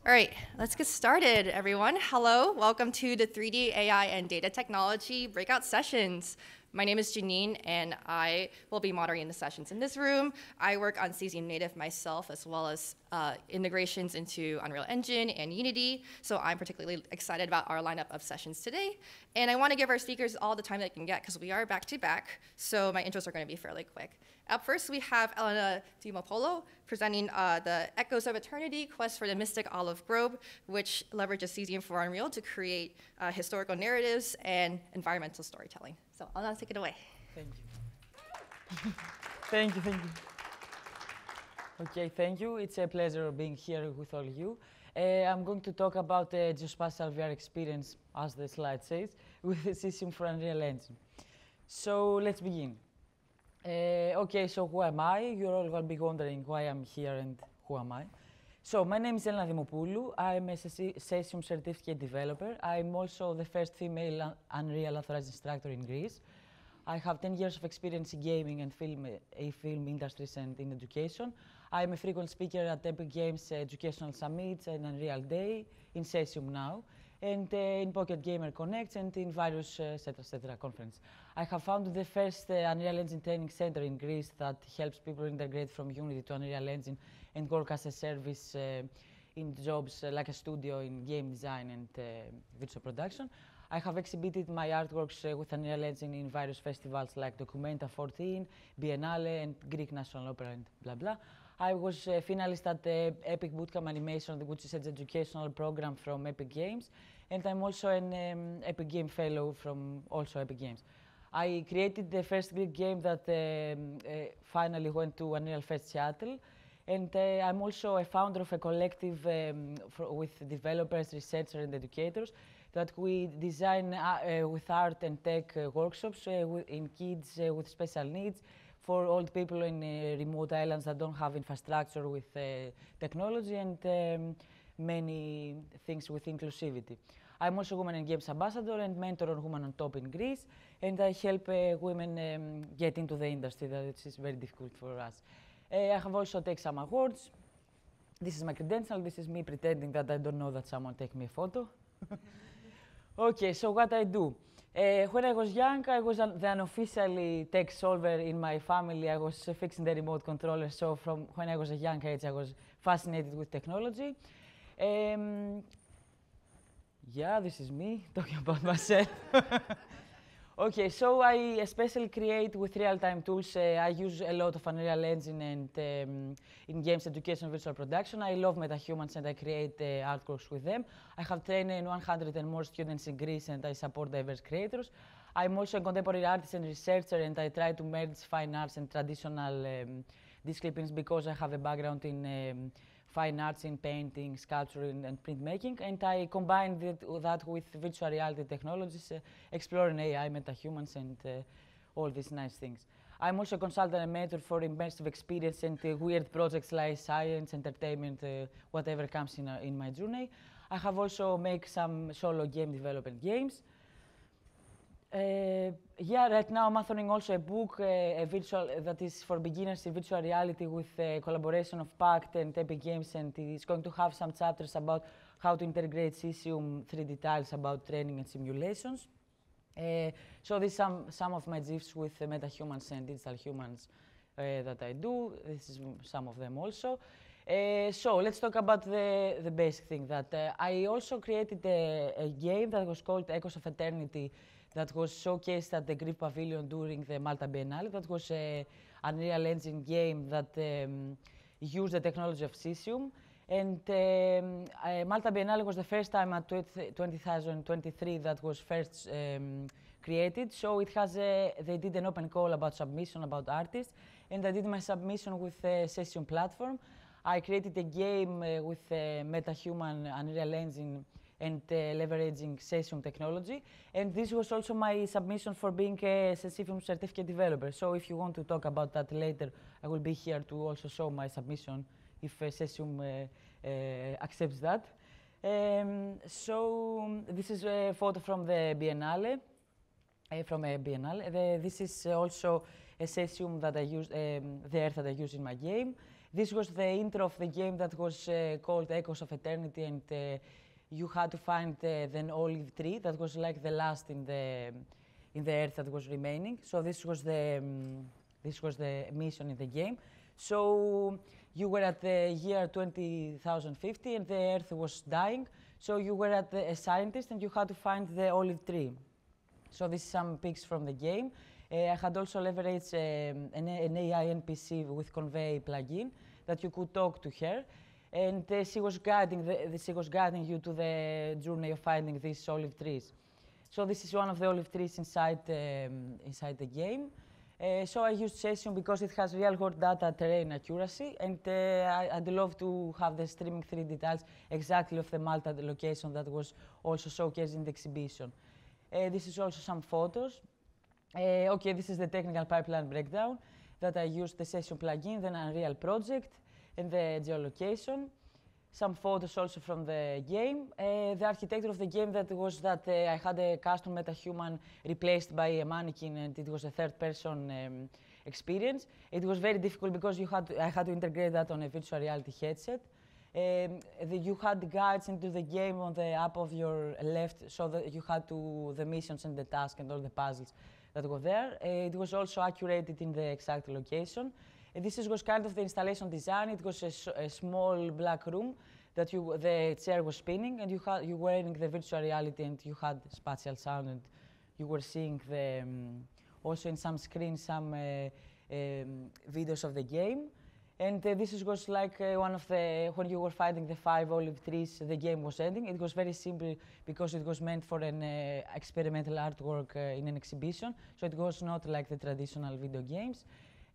All right, let's get started, everyone. Hello, welcome to the 3D AI and Data Technology breakout sessions. My name is Janine, and I will be moderating the sessions in this room. I work on Cesium Native myself, as well as integrations into Unreal Engine and Unity, so I'm particularly excited about our lineup of sessions today. And I want to give our speakers all the time they can get, because we are back-to-back, so my intros are going to be fairly quick. Up first, we have Elena Dimopolo presenting the Echoes of Eternity, Quest for the Mystic Olive Grove, which leverages Cesium for Unreal to create historical narratives and environmental storytelling. So Elena, take it away. Thank you. Thank you. Okay, thank you. It's a pleasure being here with all of you. I'm going to talk about the geospatial VR experience, as the slide says, with the Cesium for Unreal Engine. So let's begin. Okay, so who am I? You're all going to be wondering why I'm here and who am I. So my name is Elena Dimopoulou. I'm a Cesium certificate developer. I'm also the first female Unreal authorized instructor in Greece. I have 10 years of experience in gaming and film industries and in education. I'm a frequent speaker at Epic Games educational summits and Unreal Day, in Cesium now, and in Pocket Gamer Connects and in various etc. conferences. I have founded the first Unreal Engine training center in Greece that helps people integrate from Unity to Unreal Engine and work as a service in jobs like a studio in game design and virtual production. I have exhibited my artworks with Unreal Engine in various festivals like Documenta 14, Biennale, and Greek National Opera, and blah, blah. I was a finalist at the Epic Bootcamp Animation, which is an educational program from Epic Games, and I'm also an Epic Game Fellow from also Epic Games. I created the first Greek game that finally went to Unreal Fest Seattle, and I'm also a founder of a collective with developers, researchers, and educators that we design with art and tech workshops in kids with special needs, for old people in remote islands that don't have infrastructure with technology, and many things with inclusivity. I'm also Women in Games Ambassador and mentor on Women on Top in Greece, and I help women get into the industry that is very difficult for us. I have also taken some awards. This is my credential. This is me pretending that I don't know that someone take me a photo. Okay, so what I do. When I was young, I was the unofficially tech solver in my family. I was fixing the remote controller, so from when I was a young age, I was fascinated with technology. Yeah, this is me talking about myself. Okay, so I especially create with real-time tools. I use a lot of Unreal Engine and in games education virtual production. I love MetaHumans and I create artworks with them. I have trained 100 and more students in Greece and I support diverse creators. I'm also a contemporary artist and researcher, and I try to merge fine arts and traditional disciplines because I have a background in fine arts, in painting, sculpture, and printmaking, and I combine that with virtual reality technologies, exploring AI, MetaHumans, and all these nice things. I'm also a consultant and mentor for immersive experience and weird projects like science, entertainment, whatever comes in my journey. I have also made some solo game development games. Yeah, right now I'm authoring also a book, a virtual that is for beginners in virtual reality with a collaboration of Pact and Epic Games, and it's going to have some chapters about how to integrate Cesium 3D tiles about training and simulations. So these are some of my GIFs with MetaHumans and digital humans that I do. This is some of them also. So let's talk about the basic thing that I also created a game that was called Echoes of Eternity, that was showcased at the Greek Pavilion during the Malta Biennale. That was an Unreal Engine game that used the technology of Cesium. And Malta Biennale was the first time at 2023 that was first created. So it has they did an open call about submission, about artists. And I did my submission with the Cesium platform. I created a game with MetaHuman Unreal Engine and leveraging Cesium technology. And this was also my submission for being a Cesium certificate developer. So if you want to talk about that later, I will be here to also show my submission if Cesium accepts that. So this is a photo from the Biennale, this is also a Cesium that I use, the earth that I use in my game. This was the intro of the game that was called Echoes of Eternity, and you had to find the olive tree that was like the last in the earth that was remaining. So this was the mission in the game. So you were at the year 2050 and the earth was dying. So you were a scientist and you had to find the olive tree. So this is some pics from the game. I had also leveraged an AI NPC with Convey plugin that you could talk to her. And she was guiding you to the journey of finding these olive trees. So this is one of the olive trees inside the game. So I used Cesium because it has real-world data terrain accuracy, and I'd love to have the streaming 3D tiles exactly of the Malta location that was also showcased in the exhibition. This is also some photos. Okay, this is the technical pipeline breakdown that I used the Cesium plugin, the Unreal project, and the geolocation. Some photos also from the game. The architecture of the game was that I had a custom metahuman replaced by a mannequin, and it was a third-person experience. It was very difficult because I had to integrate that on a virtual reality headset. You had guides into the game on the up of your left, so that you had the missions and the tasks and all the puzzles that were there. It was also accurated in the exact location. This was kind of the installation design. It was a small black room that the chair was spinning, and you were wearing the virtual reality, and you had spatial sound, and you were seeing also in some screens some videos of the game. And this was like when you were fighting the 5 olive trees, the game was ending. It was very simple because it was meant for an experimental artwork in an exhibition, so it was not like the traditional video games.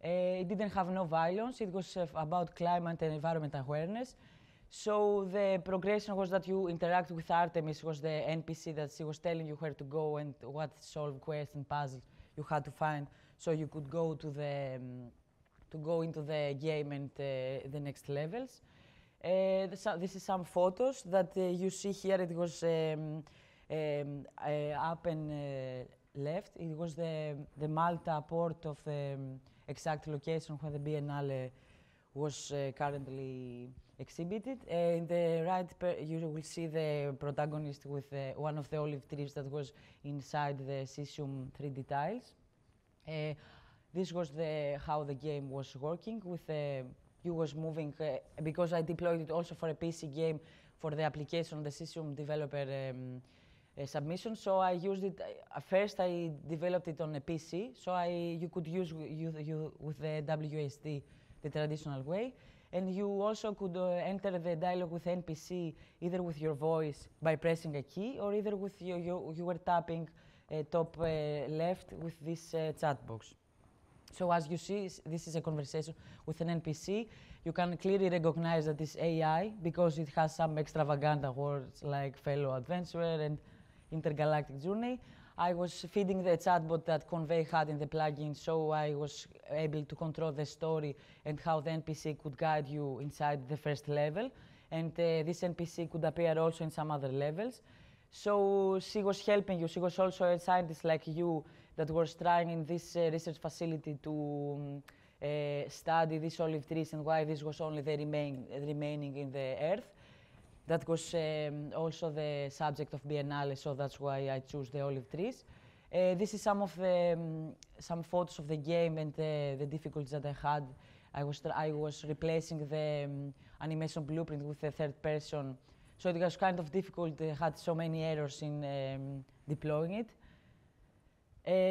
It didn't have no violence. It was about climate and environment awareness. So the progression was that you interact with Artemis, was the NPC that she was telling you where to go and what solve quests and puzzles you had to find, so you could go into the game and the next levels. This is some photos that you see here. It was up and left. It was the Malta port of the exact location where the Biennale was currently exhibited. In the right, you will see the protagonist with one of the olive trees that was inside the Cesium 3D tiles. This was how the game was working. You was moving, because I deployed it also for a PC game for the application, the Cesium developer submission. So I used it, first I developed it on a PC, so you could use with the WASD, the traditional way. And you also could enter the dialogue with NPC either with your voice by pressing a key, or either with you were tapping top left with this chat box. So as you see, this is a conversation with an NPC. You can clearly recognize that it's AI because it has some extravagant words like fellow adventurer and intergalactic journey. I was feeding the chatbot that Convey had in the plugin, so I was able to control the story and how the NPC could guide you inside the first level. And this NPC could appear also in some other levels. So she was helping you. She was also a scientist like you that was trying in this research facility to study these olive trees and why this was only the remaining in the earth. That was also the subject of Biennale, so that's why I chose the olive trees. This is some photos of the game and the difficulties that I had. I was replacing the animation blueprint with a third person, so it was kind of difficult. I had so many errors in deploying it.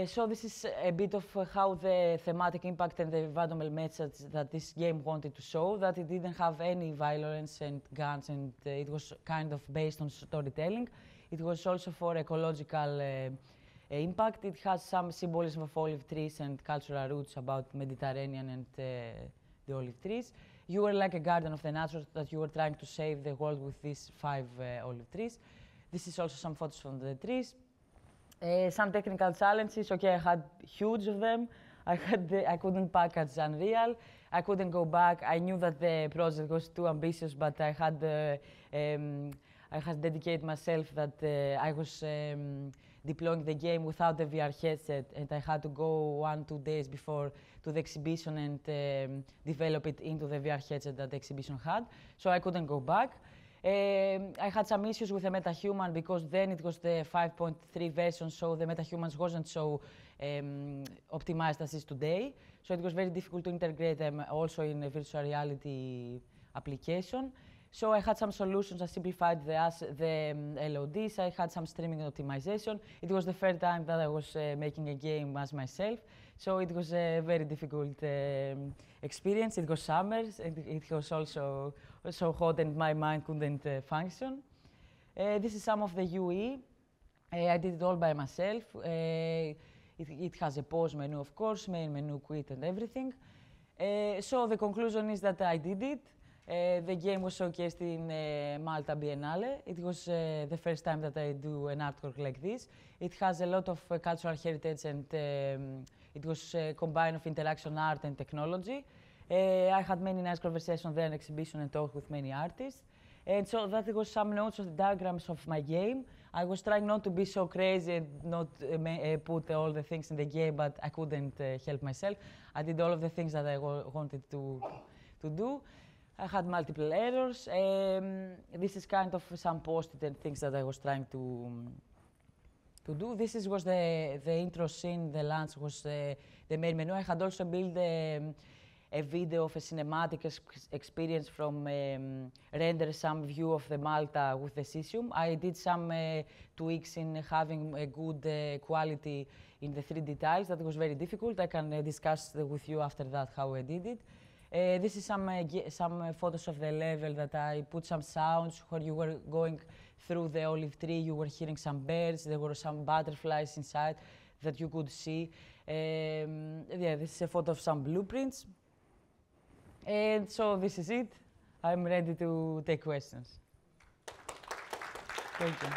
So this is a bit of how the thematic impact and the environmental message that this game wanted to show, that it didn't have any violence and guns, and it was kind of based on storytelling. It was also for ecological impact. It has some symbolism of olive trees and cultural roots about Mediterranean and the olive trees. You were like a guardian of the nature, that you were trying to save the world with these 5 olive trees. This is also some photos from the trees. Some technical challenges. Okay, I had huge of them. I couldn't package Unreal. I couldn't go back. I knew that the project was too ambitious, but I had dedicated myself that I was deploying the game without the VR headset, and I had to go 1-2 days before to the exhibition and develop it into the VR headset that the exhibition had. So I couldn't go back. I had some issues with the MetaHuman because then it was the 5.3 version, so the MetaHumans wasn't so optimized as is today. So it was very difficult to integrate them also in a virtual reality application. So I had some solutions. I simplified the LODs. I had some streaming optimization. It was the first time that I was making a game as myself. So it was a very difficult experience. It was summer, and it was also so hot, and my mind couldn't function. This is some of the UE. I did it all by myself. It has a pause menu, of course, main menu, quit, and everything. So the conclusion is that I did it. The game was showcased in Malta Biennale. It was the first time that I do an artwork like this. It has a lot of cultural heritage, and it was a combine of interaction art and technology. I had many nice conversations there, an exhibition, and talked with many artists. And so that was some notes of the diagrams of my game. I was trying not to be so crazy and not put all the things in the game, but I couldn't help myself. I did all of the things that I wanted to do. I had multiple errors. This is kind of some post-it and things that I was trying to do. This was the intro scene, the launch was the main menu. I had also built a video of a cinematic experience from render some view of the Malta with the cesium. I did some tweaks in having a good quality in the 3D tiles. That was very difficult. I can discuss with you after that how I did it. This is some photos of the level that I put some sounds where you were going through the olive tree, you were hearing some birds, there were some butterflies inside that you could see. Yeah, this is a photo of some blueprints. And so this is it. I'm ready to take questions. Thank you.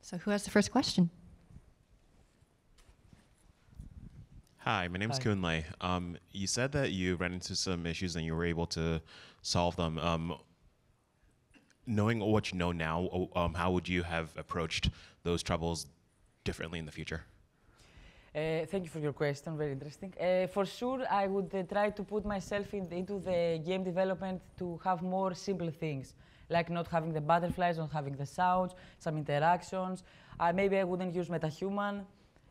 So who has the first question? Hi, my name is Kunle. You said that you ran into some issues and you were able to solve them. Knowing what you know now, how would you have approached those troubles differently in the future? Thank you for your question, very interesting. For sure, I would try to put myself into the game development to have more simple things, like not having the butterflies, not having the sounds, some interactions. Maybe I wouldn't use MetaHuman.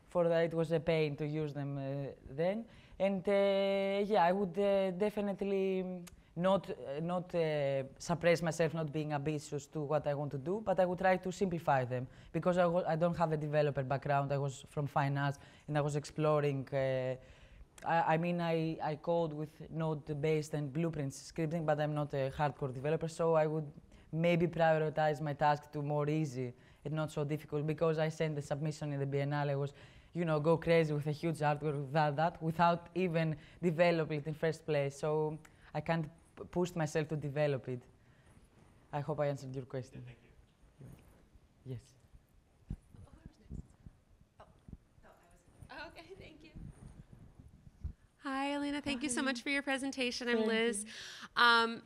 For that, it was a pain to use them then. And yeah, I would definitely not suppress myself, not being ambitious to what I want to do, but I would try to simplify them. Because I don't have a developer background, I was from fine arts, and I was exploring. I mean, I code with Node-based and Blueprints scripting, but I'm not a hardcore developer, so I would maybe prioritize my task to more easy and not so difficult, because I sent the submission in the Biennale, was, you know, go crazy with a huge artwork without even developing it in first place. So I can't push myself to develop it. I hope I answered your question. Yeah, thank you. Yes. Okay, thank you. Hi, Elena. Thank you so much for your presentation. I'm Liz.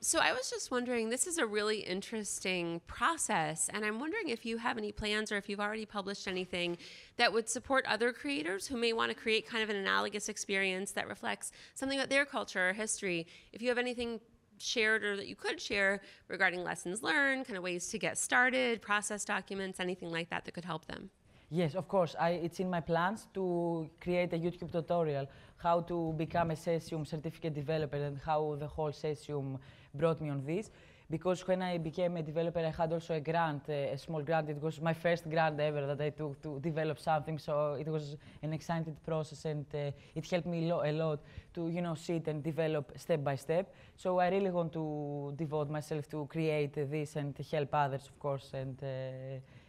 So I was just wondering, this is a really interesting process, and I'm wondering if you have any plans or if you've already published anything that would support other creators who may want to create kind of an analogous experience that reflects something about their culture or history. If you have anything shared or that you could share regarding lessons learned, kind of ways to get started, process documents, anything like that that could help them. Yes, of course. It's in my plans to create a YouTube tutorial how to become a Cesium certificate developer and how the whole Cesium brought me on this. Because when I became a developer, I had also a grant, a small grant. It was my first grant ever that I took to develop something. So it was an exciting process, and it helped me a lot to, you know, sit and develop step by step. So I really want to devote myself to create this and help others, of course, and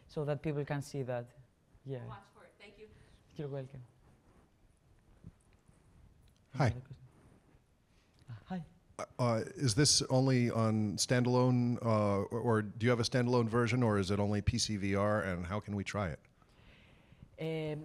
so that people can see that. Yeah. We'll watch for it. Thank you. You're welcome. Hi. Hi. Is this only on standalone, or do you have a standalone version, or is it only PC VR, and how can we try it?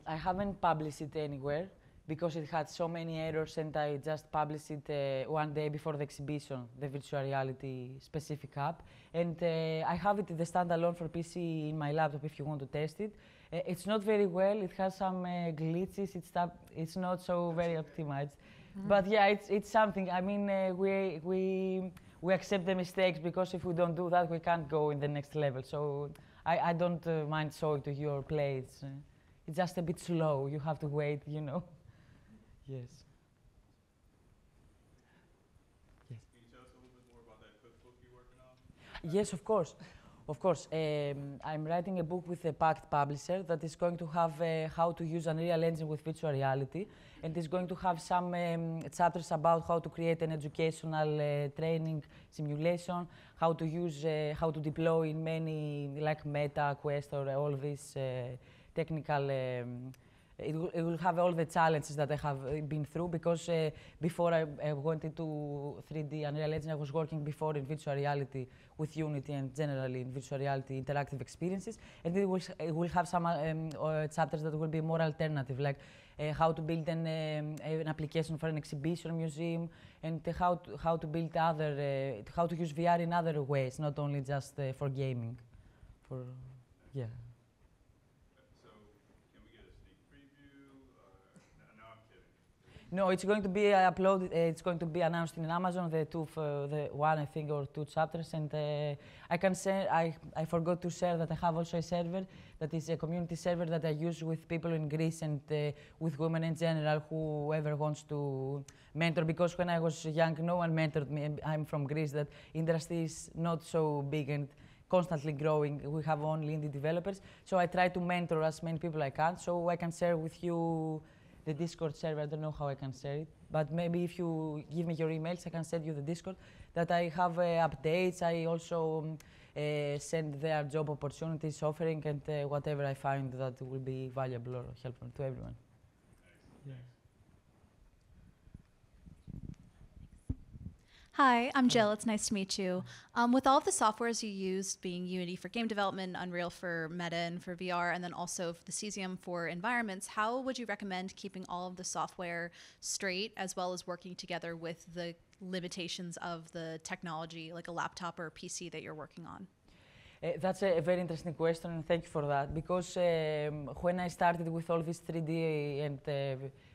I haven't published it anywhere because it had so many errors, and I just published it one day before the exhibition, the virtual reality specific app. And I have it in the standalone for PC in my laptop if you want to test it. It's not very well. It has some glitches. It's not so very optimized. But yeah, it's something. I mean, we accept the mistakes because if we don't do that, we can't go in the next level. So I don't mind showing to your plays. It's just a bit slow. You have to wait, you know. Yes. Yes. Can you tell us a little bit more about that cookbook you're working on? Yes, of course. Of course. I'm writing a book with a Pact publisher that is going to have how to use Unreal Engine with virtual reality, and is going to have some chapters about how to create an educational training simulation, how to use, how to deploy in many, like Meta, Quest, or all these technical. It will have all the challenges that I have been through because before I went into 3D Unreal Engine, I was working before in virtual reality with Unity and generally in virtual reality interactive experiences. And it will have some chapters that will be more alternative, like how to build an application for an exhibition museum and how to build other, how to use VR in other ways, not only just for gaming. Yeah. No, it's going to be uploaded. It's going to be announced in Amazon. The one I think or two chapters, and I can say I forgot to share that I have also a server that is a community server that I use with people in Greece and with women in general, whoever wants to mentor. Because when I was young, no one mentored me. I'm from Greece. That industry is not so big and constantly growing. We have only indie developers, so I try to mentor as many people I can, so I can share with you the Discord server. I don't know how I can share it, but maybe if you give me your emails, I can send you the Discord. That I have updates. I also send their job opportunities offering and whatever I find that will be valuable or helpful to everyone. Yeah. Hi, I'm Jill. It's nice to meet you. With all of the softwares you used, being Unity for game development, Unreal for Meta and for VR, and then also the Cesium for environments, how would you recommend keeping all of the software straight as well as working together with the limitations of the technology, like a laptop or a PC that you're working on? That's a very interesting question, and thank you for that. Because when I started with all this 3D and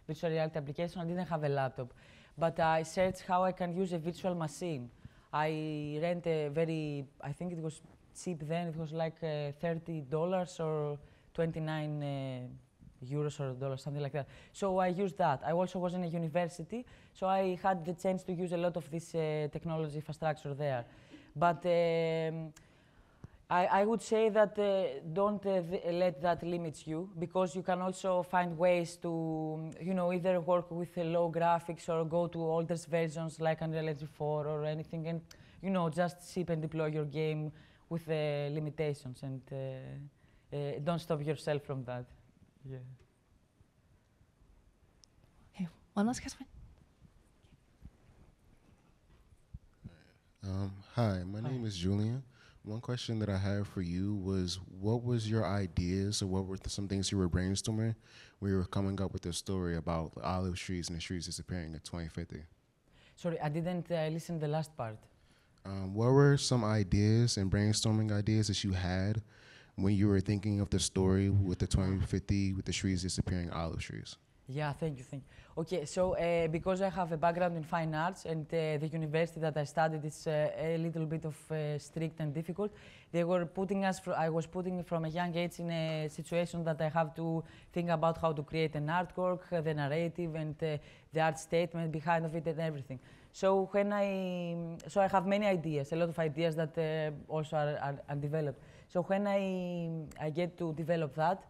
virtual reality application, I didn't have a laptop. But I searched how I can use a virtual machine. I rent a very, I think it was cheap then, it was like $30 or 29 euros or dollars, something like that. So I used that. I also was in a university, so I had the chance to use a lot of this technology infrastructure there. But I would say that don't let that limit you, because you can also find ways to, you know, either work with low graphics or go to older versions like Unreal Engine 4 or anything, and, you know, just ship and deploy your game with the limitations, and don't stop yourself from that. Yeah. Okay, one last question. Hi, my name is Julian. One question that I have for you was, what was your ideas, or what were some things you were brainstorming when you were coming up with the story about the olive trees and the trees disappearing in 2050? Sorry, I didn't listen to the last part. What were some ideas and brainstorming ideas that you had when you were thinking of the story with the 2050, with the trees disappearing olive trees? Yeah, thank you. Okay, so because I have a background in fine arts and the university that I studied is a little bit of strict and difficult, they were putting us, I was putting from a young age in a situation that I have to think about how to create an artwork, the narrative and the art statement behind of it and everything. So when I have many ideas, a lot of ideas that also are undeveloped. So when I get to develop that,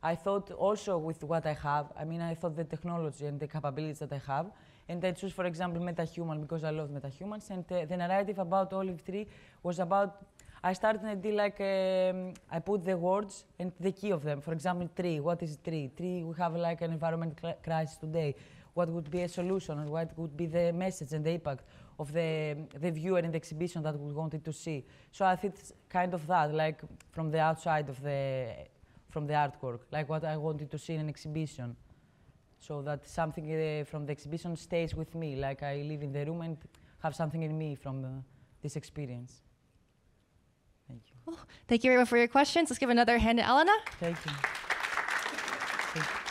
I thought also with what I have, I mean, I thought the technology and the capabilities that I have, and I choose, for example, MetaHuman because I love MetaHumans, and the narrative about Olive Tree was about, I started an idea like, I put the words and the key of them. For example, tree, what is tree? Tree, we have like an environmental crisis today. What would be a solution, and what would be the message and the impact of the viewer in the exhibition that we wanted to see? So I think it's kind of that, like from the outside of from the artwork, like what I wanted to see in an exhibition. So that something from the exhibition stays with me, like I live in the room and have something in me from this experience. Thank you. Well, thank you everyone for your questions. Let's give another hand to Elena. Thank you. Thank you.